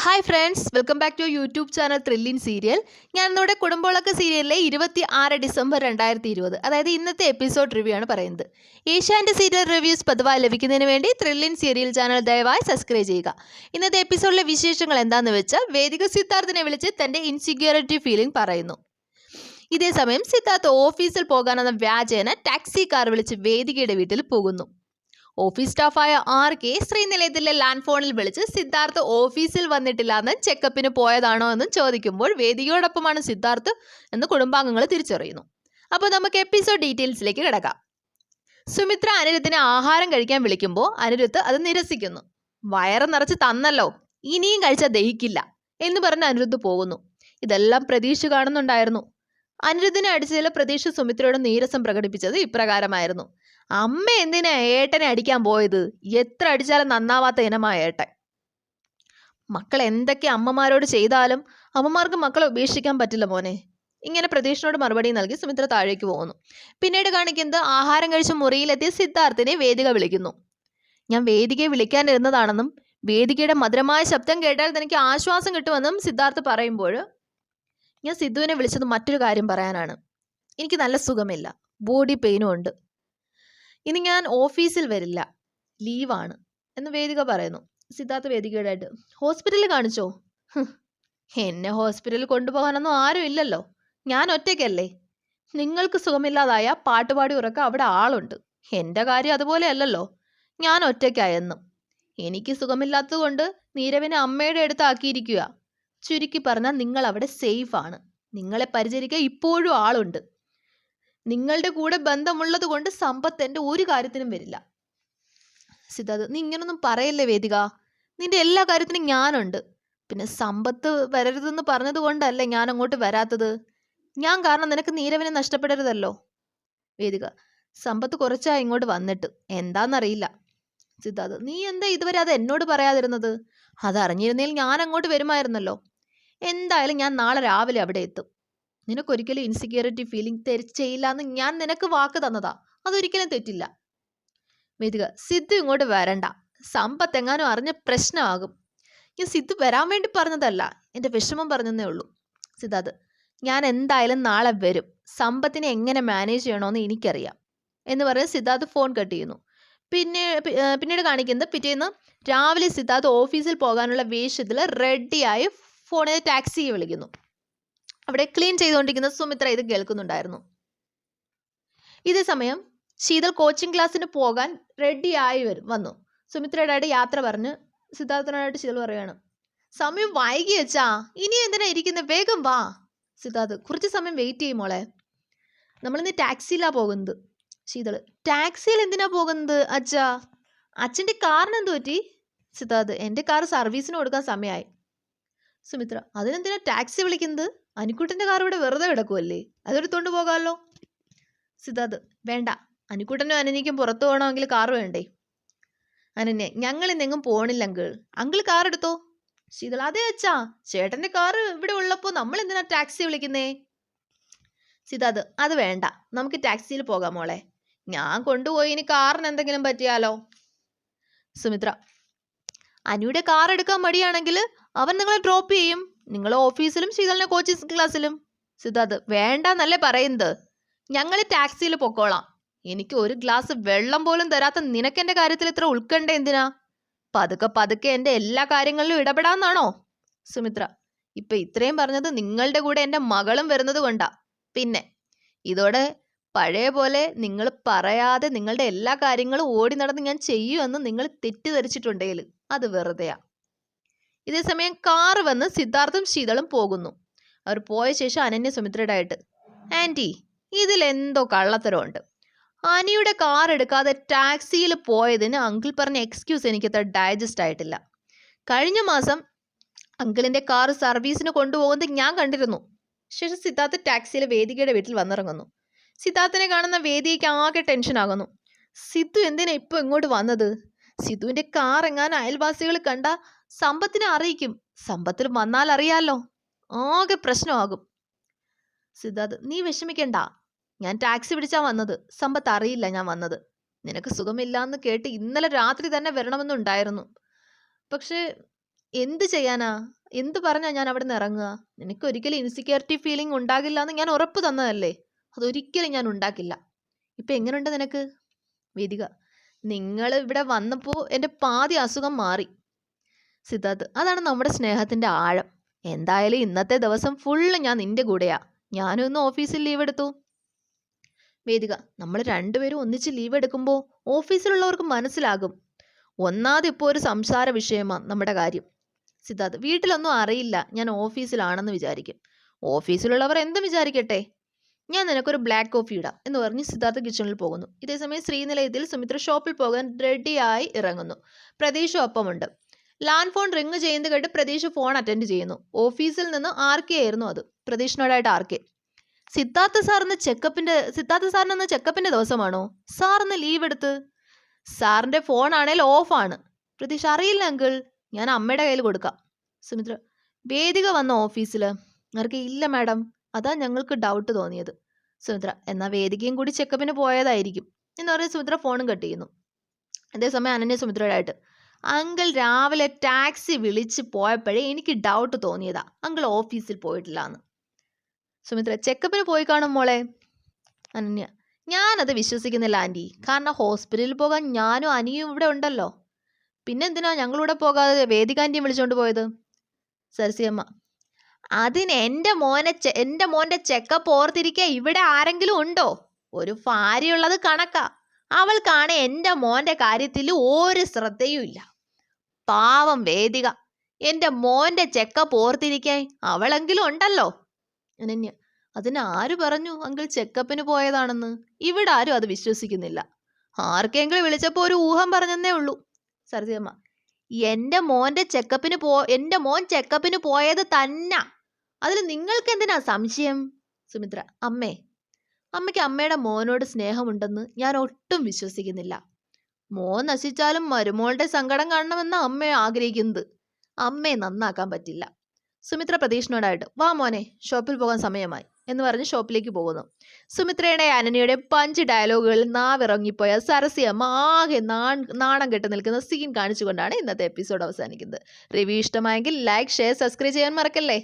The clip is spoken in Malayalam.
Hi friends, welcome back to YouTube channel thrilling serial. ഞാൻ ഇന്നിവിടെ കുടുംബവിളക്ക് സീരിയലിലെ 26 ഡിസംബർ 2020, അതായത് ഇന്നത്തെ എപ്പിസോഡ് റിവ്യൂ ആണ് പറയുന്നത്. ഏഷ്യാനെറ്റ് സീരിയൽ റിവ്യൂസ് പതിവായി ലഭിക്കുന്നതിന് വേണ്ടി ത്രില്ലിൻ സീരിയൽ ചാനൽ ദയവായി സബ്സ്ക്രൈബ് ചെയ്യുക. ഇന്നത്തെ എപ്പിസോഡിലെ വിശേഷങ്ങൾ എന്താണെന്ന് വെച്ചാൽ, വേദിക സിദ്ധാർത്ഥിനെ വിളിച്ച് തൻ്റെ ഇൻസെക്യൂരിറ്റി ഫീലിംഗ് പറയുന്നു. ഇതേസമയം സിദ്ധാർത്ഥ് ഓഫീസിൽ പോകാനെന്ന വ്യാജേന ടാക്സി കാർ വിളിച്ച് വേദികയുടെ വീട്ടിൽ പോകുന്നു. ഓഫീസ് സ്റ്റാഫായ RK ശ്രീനിലയത്തിലെ ലാൻഡ് ഫോണിൽ വിളിച്ച് സിദ്ധാർത്ഥ് ഓഫീസിൽ വന്നിട്ടില്ല ചെക്കപ്പിന് പോയതാണോ എന്നും ചോദിക്കുമ്പോൾ വേദികയോടൊപ്പമാണ് സിദ്ധാർത്ഥ് എന്ന് കുടുംബാംഗങ്ങൾ തിരിച്ചറിയുന്നു. അപ്പോൾ നമുക്ക് എപ്പിസോഡ് ഡീറ്റെയിൽസിലേക്ക് കിടക്കാം. സുമിത്ര അനിരുദ്ധിനെ ആഹാരം കഴിക്കാൻ വിളിക്കുമ്പോൾ അനിരുദ്ധ് അത് നിരസിക്കുന്നു. വയറ് നിറച്ച് തന്നല്ലോ, ഇനിയും കഴിച്ചാൽ ദഹിക്കില്ല എന്ന് പറഞ്ഞ് അനിരുദ്ധ് പോകുന്നു. ഇതെല്ലാം പ്രതീക്ഷ കാണുന്നുണ്ടായിരുന്നു. അനിരുദ്ധിനെ അടിച്ചതിൽ പ്രതീക്ഷ സുമിത്രയോട് നീരസം പ്രകടിപ്പിച്ചത് ഇപ്രകാരമായിരുന്നു: അമ്മ എന്തിനാ ഏട്ടനെ അടിക്കാൻ പോയത്? എത്ര അടിച്ചാലും നന്നാവാത്ത ഇനമായ ഏട്ടൻ. മക്കൾ എന്തൊക്കെ അമ്മമാരോട് ചെയ്താലും അമ്മമാർക്ക് മക്കളെ ഉപേക്ഷിക്കാൻ പറ്റില്ല മോനെ. ഇങ്ങനെ പ്രതീക്ഷയോട് മറുപടി നൽകി സുമിത്ര താഴേക്ക് പോകുന്നു. പിന്നീട് കാണിക്കുന്നത് ആഹാരം കഴിച്ച് മുറിയിലെത്തിയ സിദ്ധാർത്ഥിനെ വേദിക വിളിക്കുന്നു. ഞാൻ വേദികയെ വിളിക്കാനിരുന്നതാണെന്നും വേദികയുടെ മധുരമായ ശബ്ദം കേട്ടാൽ തനിക്ക് ആശ്വാസം കിട്ടുമെന്നും സിദ്ധാർത്ഥ് പറയുമ്പോൾ, ഞാൻ സിദ്ധുവിനെ വിളിച്ചത് മറ്റൊരു കാര്യം പറയാനാണ്. എനിക്ക് നല്ല സുഖമില്ല, ബോഡി പെയിനും ഉണ്ട്. ഇനി ഞാൻ ഓഫീസിൽ വരില്ല, ലീവാണ് എന്ന് വേദിക പറയുന്നു. സിദ്ധാർത്ഥ് വേദികയുടെ ആയിട്ട്, ഹോസ്പിറ്റലിൽ കാണിച്ചോ? എന്നെ ഹോസ്പിറ്റലിൽ കൊണ്ടുപോകാനൊന്നും ആരും ഇല്ലല്ലോ, ഞാൻ ഒറ്റയ്ക്കല്ലേ. നിങ്ങൾക്ക് സുഖമില്ലാതായ പാട്ടുപാടി ഉറക്കം അവിടെ ആളുണ്ട്. എൻ്റെ കാര്യം അതുപോലെ അല്ലല്ലോ, ഞാൻ ഒറ്റയ്ക്കായെന്നും. എനിക്ക് സുഖമില്ലാത്തത് കൊണ്ട് നീരവിനെ അമ്മയുടെ അടുത്താക്കിയിരിക്കുക. ചുരുക്കി പറഞ്ഞാൽ നിങ്ങൾ അവിടെ സേഫാണ്. നിങ്ങളെ പരിചരിക്കാൻ ഇപ്പോഴും ആളുണ്ട്. നിങ്ങളുടെ കൂടെ ബന്ധമുള്ളത് കൊണ്ട് സമ്പത്ത് എൻ്റെ ഒരു കാര്യത്തിനും വരില്ല. സിദ്ധാർത്ഥ്, നീ ഇങ്ങനൊന്നും പറയല്ലേ വേദിക, നിന്റെ എല്ലാ കാര്യത്തിനും ഞാനുണ്ട്. പിന്നെ സമ്പത്ത് വരരുതെന്ന് പറഞ്ഞത് കൊണ്ടല്ലേ ഞാൻ അങ്ങോട്ട് വരാത്തത്. ഞാൻ കാരണം നിനക്ക് നീരവിനെ നഷ്ടപ്പെടരുതല്ലോ. വേദിക, സമ്പത്ത് കുറച്ചായി ഇങ്ങോട്ട് വന്നിട്ട്, എന്താണെന്നറിയില്ല. സിദ്ധാർത്ഥ്, നീ എന്താ ഇതുവരെ അത് എന്നോട് പറയാതിരുന്നത്? അതറിഞ്ഞിരുന്നെങ്കിൽ ഞാൻ അങ്ങോട്ട് വരുമായിരുന്നല്ലോ. എന്തായാലും ഞാൻ നാളെ രാവിലെ അവിടെ എത്തും. നിനക്കൊരിക്കലും ഇൻസെക്യൂരിറ്റി ഫീലിംഗ് ചെയ്യില്ല എന്ന് ഞാൻ നിനക്ക് വാക്ക് തന്നതാ, അതൊരിക്കലും തെറ്റില്ല. വേദിക, സിദ്ധു ഇങ്ങോട്ട് വരണ്ട, സമ്പത്ത് എങ്ങാനും അറിഞ്ഞ പ്രശ്നമാകും. ഞാൻ സിദ്ധു വരാൻ വേണ്ടി പറഞ്ഞതല്ല, എൻ്റെ വിഷമം പറഞ്ഞതേ ഉള്ളൂ. സിദ്ധാർത്ഥ്, ഞാൻ എന്തായാലും നാളെ വരും. സമ്പത്തിനെ എങ്ങനെ മാനേജ് ചെയ്യണമെന്ന് എനിക്കറിയാം എന്ന് പറഞ്ഞ് സിദ്ധാർത്ഥ് ഫോൺ കട്ട് ചെയ്യുന്നു. പിന്നീട് കാണിക്കുന്നത് പിറ്റേന്ന് രാവിലെ സിദ്ധാർത്ഥ് ഓഫീസിൽ പോകാനുള്ള വേഷത്തിൽ റെഡിയായി ഫോണിൽ ടാക്സിയെ വിളിക്കുന്നു. അവിടെ ക്ലീൻ ചെയ്തുകൊണ്ടിരിക്കുന്ന സുമിത്ര ഇത് കേൾക്കുന്നുണ്ടായിരുന്നു. ഇതേ സമയം ശീതൾ കോച്ചിങ് ക്ലാസ്സിന് പോകാൻ റെഡിയായി വന്നു. സുമിത്രയുടെ യാത്ര പറഞ്ഞ് സിദ്ധാർത്ഥനായിട്ട് ശീതൾ പറയാണ്, സമയം വൈകി വെച്ചാ, ഇനി എന്തിനാ ഇരിക്കുന്നത്, വേഗം വാ. സിദ്ധാർത്ഥ്, കുറച്ച് സമയം വെയിറ്റ് ചെയ്യും മോളെ, നമ്മളിന്ന് ടാക്സിയിലാ പോകുന്നത്. ശീതൾ, ടാക്സിയിൽ എന്തിനാ പോകുന്നത് അച്ഛാ? അച്ഛൻ്റെ കാറിന് എന്ത് പറ്റി? സിദ്ധാർത്ഥ്, എൻ്റെ കാർ സർവീസിന് കൊടുക്കാൻ സമയമായി. സുമിത്ര, അതിനെന്തിനാ ടാക്സി വിളിക്കുന്നത്? അനുക്കുട്ടൻ്റെ കാർ ഇവിടെ വെറുതെ കിടക്കുമല്ലേ, അതെടുത്തോണ്ട് പോകാമല്ലോ. സിദ്ധാർത്ഥ്, വേണ്ട, അനുക്കുട്ടനും അനനിക്കും പുറത്തു പോകണമെങ്കിൽ കാർ വേണ്ടേ. അനന്യ, ഞങ്ങൾ ഇന്നെങ്ങും പോണില്ല അങ്കിൾ കാർ എടുത്തോ. ശീതൾ, അതെ അച്ഛാ, ചേട്ടൻ്റെ കാർ ഇവിടെ ഉള്ളപ്പോൾ നമ്മൾ എന്തിനാ ടാക്സി വിളിക്കുന്നേ. സിദ്ധാർത്ഥ്, അത് വേണ്ട, നമുക്ക് ടാക്സിയിൽ പോകാം മോളെ, ഞാൻ കൊണ്ടുപോയി ഇനി കാറിന് എന്തെങ്കിലും പറ്റിയാലോ. സുമിത്ര, അനുയുടെ കാർ എടുക്കാൻ മടിയാണെങ്കിൽ അവൻ നിങ്ങളെ ഡ്രോപ്പ് ചെയ്യും, നിങ്ങൾ ഓഫീസിലും ശീതളിനെ കോച്ചിങ് ക്ലാസ്സിലും. സിദ്ധാർത്ഥ്, വേണ്ടെന്നല്ലേ പറയുന്നത്, ഞങ്ങൾ ടാക്സിയിൽ പൊക്കോളാം. എനിക്ക് ഒരു ഗ്ലാസ് വെള്ളം പോലും തരാത്ത നിനക്കെൻ്റെ കാര്യത്തിൽ ഇത്ര ഉൾക്കണ്ട എന്തിനാ? പതുക്കെ എൻ്റെ എല്ലാ കാര്യങ്ങളിലും ഇടപെടാന്നാണോ? സുമിത്ര, ഇപ്പം ഇത്രയും പറഞ്ഞത് നിങ്ങളുടെ കൂടെ എൻ്റെ മകളും വരുന്നത് കൊണ്ടാ. പിന്നെ ഇതോടെ പഴയ പോലെ നിങ്ങൾ പറയാതെ നിങ്ങളുടെ എല്ലാ കാര്യങ്ങളും ഓടി നടന്ന് ഞാൻ ചെയ്യുമെന്ന് നിങ്ങൾ തെറ്റിദ്ധരിച്ചിട്ടുണ്ടെങ്കിൽ അത് വെറുതെയാ. ഇതേസമയം കാറ് വന്ന് സിദ്ധാർത്ഥും ശീതളും പോകുന്നു. അവർ പോയ ശേഷം അനന്യ സുമിത്രയുടെ ആയിട്ട്, ആൻറ്റി, ഇതിലെന്തോ കള്ളത്തരമുണ്ട്. അനിയുടെ കാർ എടുക്കാതെ ടാക്സിയിൽ പോയതിന് അങ്കിൾ പറഞ്ഞ എക്സ്ക്യൂസ് എനിക്കത്ര ഡൈജസ്റ്റ് ആയിട്ടില്ല. കഴിഞ്ഞ മാസം അങ്കിളിൻ്റെ കാർ സർവീസിന് കൊണ്ടുപോകുന്നത് ഞാൻ കണ്ടിരുന്നു. ശേഷം സിദ്ധാർത്ഥ് ടാക്സിയിൽ വേദികയുടെ വീട്ടിൽ വന്നിറങ്ങുന്നു. സിദ്ധാർത്ഥിനെ കാണുന്ന വേദിക്ക് ആകെ ടെൻഷനാകുന്നു. സിദ്ധു എന്തിനാ ഇപ്പോൾ ഇങ്ങോട്ട് വന്നത്? സിദ്ധുവിൻ്റെ കാർ എങ്ങാനും അയൽവാസികൾ കണ്ട സമ്പത്തിനെ അറിയിക്കും. സമ്പത്തിൽ വന്നാൽ അറിയാലോ, ആകെ പ്രശ്നമാകും. സിദ്ധാർത്ഥ്, നീ വിഷമിക്കണ്ട, ഞാൻ ടാക്സി പിടിച്ചാ വന്നത്, സമ്പത്ത് അറിയില്ല ഞാൻ വന്നത്. നിനക്ക് സുഖമില്ലാന്ന് കേട്ട് ഇന്നലെ രാത്രി തന്നെ വരണമെന്നുണ്ടായിരുന്നു. പക്ഷേ എന്ത് ചെയ്യാനാ? എന്ത് പറഞ്ഞാ ഞാൻ അവിടെ നിന്ന് ഇറങ്ങുക? നിനക്കൊരിക്കലും ഇൻസെക്യൂരിറ്റി ഫീലിംഗ് ഉണ്ടാകില്ല എന്ന് ഞാൻ ഉറപ്പ് തന്നതല്ലേ? അതൊരിക്കലും ഞാൻ ഉണ്ടാക്കില്ല. ഇപ്പം എങ്ങനെയുണ്ട് നിനക്ക്? വേദിക: നിങ്ങൾ ഇവിടെ വന്നപ്പോൾ എൻ്റെ പാതി അസുഖം മാറി. സിദ്ധാർത്ഥ്: അതാണ് നമ്മുടെ സ്നേഹത്തിൻ്റെ ആഴം. എന്തായാലും ഇന്നത്തെ ദിവസം ഫുള്ള് ഞാൻ നിന്റെ കൂടെയാ. ഞാനും ഇന്ന് ഓഫീസിൽ ലീവ് എടുത്തു. വേദിക: നമ്മൾ രണ്ടുപേരും ഒന്നിച്ച് ലീവ് എടുക്കുമ്പോൾ ഓഫീസിലുള്ളവർക്ക് മനസ്സിലാകും. ഒന്നാമത് ഇപ്പോൾ ഒരു സംസാര വിഷയമാണ് നമ്മുടെ കാര്യം. സിദ്ധാർത്ഥ്: വീട്ടിലൊന്നും അറിയില്ല ഞാൻ ഓഫീസിലാണെന്ന് വിചാരിക്കും. ഓഫീസിലുള്ളവർ എന്തും വിചാരിക്കട്ടെ. ഞാൻ നിനക്കൊരു ബ്ലാക്ക് കോഫി ഇടാം എന്ന് പറഞ്ഞ് സിദ്ധാർത്ഥ് കിച്ചണിൽ പോകുന്നു. ഇതേസമയം ശ്രീനിലയത്തിൽ സുമിത്ര ഷോപ്പിൽ പോകാൻ റെഡിയായി ഇറങ്ങുന്നു. പ്രതീക്ഷ ഒപ്പമുണ്ട്. ലാൻഡ് ഫോൺ റിങ് ചെയ്യുന്നത് കേട്ട് പ്രതീക്ഷ ഫോൺ അറ്റൻഡ് ചെയ്യുന്നു. ഓഫീസിൽ നിന്ന് ആർക്കെ ആയിരുന്നു അത്. പ്രതീക്ഷനോടായിട്ട് ആർക്കെ: സിദ്ധാർത്ഥ സാറിന് ചെക്കപ്പിന്റെ ദിവസമാണോ? സാറിന്ന് ലീവ് എടുത്ത്? സാറിന്റെ ഫോൺ ആണേൽ ഓഫാണ്. പ്രതീക്ഷ: അറിയില്ല അങ്കിൾ, ഞാൻ അമ്മയുടെ കയ്യിൽ കൊടുക്കാം. സുമിത്ര: വേദിക വന്ന ഓഫീസിൽ? ആർക്കെ: ഇല്ല മാഡം, അതാ ഞങ്ങൾക്ക് ഡൗട്ട് തോന്നിയത്. സുമിത്ര: എന്നാൽ വേദികയും കൂടി ചെക്കപ്പിന് പോയതായിരിക്കും എന്ന് പറഞ്ഞ് സുമിത്ര ഫോണും കട്ട് ചെയ്യുന്നു. അതേസമയം അനന്യ സുമിത്രയോടായിട്ട്: അങ്കിൾ രാവിലെ ടാക്സി വിളിച്ച് പോയപ്പോഴേ എനിക്ക് ഡൗട്ട് തോന്നിയതാ അങ്കിൾ ഓഫീസിൽ പോയിട്ടില്ല എന്ന്. സുമിത്ര: ചെക്കപ്പിന് പോയി കാണും മോളെ. അനന്യ: ഞാനത് വിശ്വസിക്കുന്നില്ല ആൻറ്റി. കാരണം ഹോസ്പിറ്റലിൽ പോകാൻ ഞാനും അനിയും ഇവിടെ ഉണ്ടല്ലോ. പിന്നെന്തിനാ ഞങ്ങളിവിടെ പോകാതെ വേദികാന്റിയും വിളിച്ചോണ്ട് പോയത്? സരസ്യമ്മ: അതിന് എൻ്റെ മോൻ്റെ ചെക്കപ്പ് ഓർത്തിരിക്കെ ഇവിടെ ആരെങ്കിലും ഉണ്ടോ? ഒരു ഭാര്യയുള്ളത് കണക്കാ. അവൾക്കാണ് എൻ്റെ മോൻ്റെ കാര്യത്തിൽ ഒരു ശ്രദ്ധയും ഇല്ല. പാവം വേദിക, എൻ്റെ മോൻ്റെ ചെക്കപ്പ് ഓർത്തിരിക്കാൻ അവളെങ്കിലും ഉണ്ടല്ലോ. അനന്യ: അതിന് ആര് പറഞ്ഞു അങ്കിൾ ചെക്കപ്പിന് പോയതാണെന്ന്? ഇവിടെ ആരും അത് വിശ്വസിക്കുന്നില്ല. ആർക്കെങ്കിലും വിളിച്ചപ്പോൾ ഒരു ഊഹം പറഞ്ഞെന്നേ ഉള്ളൂ. സരസ്യമ്മ: എൻ്റെ മോൻ ചെക്കപ്പിന് പോയത് തന്നെ. അതിൽ നിങ്ങൾക്ക് എന്തിനാ സംശയം? സുമിത്ര: അമ്മയ്ക്ക് അമ്മയുടെ മോനോട് സ്നേഹമുണ്ടെന്ന് ഞാൻ ഒട്ടും വിശ്വസിക്കുന്നില്ല. മോൻ നശിച്ചാലും മരുമോളുടെ സങ്കടം കാണണമെന്ന് അമ്മ ആഗ്രഹിക്കുന്നത്. അമ്മയെ നന്നാക്കാൻ പറ്റില്ല. സുമിത്ര പ്രതീക്ഷനോടായിട്ട്: വാ മോനെ, ഷോപ്പിൽ പോകാൻ സമയമായി എന്ന് പറഞ്ഞ് ഷോപ്പിലേക്ക് പോകുന്നു. സുമിത്രയുടെ അനന്യയുടെ പഞ്ച് ഡയലോഗുകളിൽ നാവിറങ്ങിപ്പോയ സരസ്യമ്മ ആകെ നാണം കെട്ട് നിൽക്കുന്ന സീൻ കാണിച്ചുകൊണ്ടാണ് ഇന്നത്തെ എപ്പിസോഡ് അവസാനിക്കുന്നത്. റിവ്യൂ ഇഷ്ടമായെങ്കിൽ ലൈക്ക്, ഷെയർ, സബ്സ്ക്രൈബ് ചെയ്യാൻ മറക്കല്ലേ.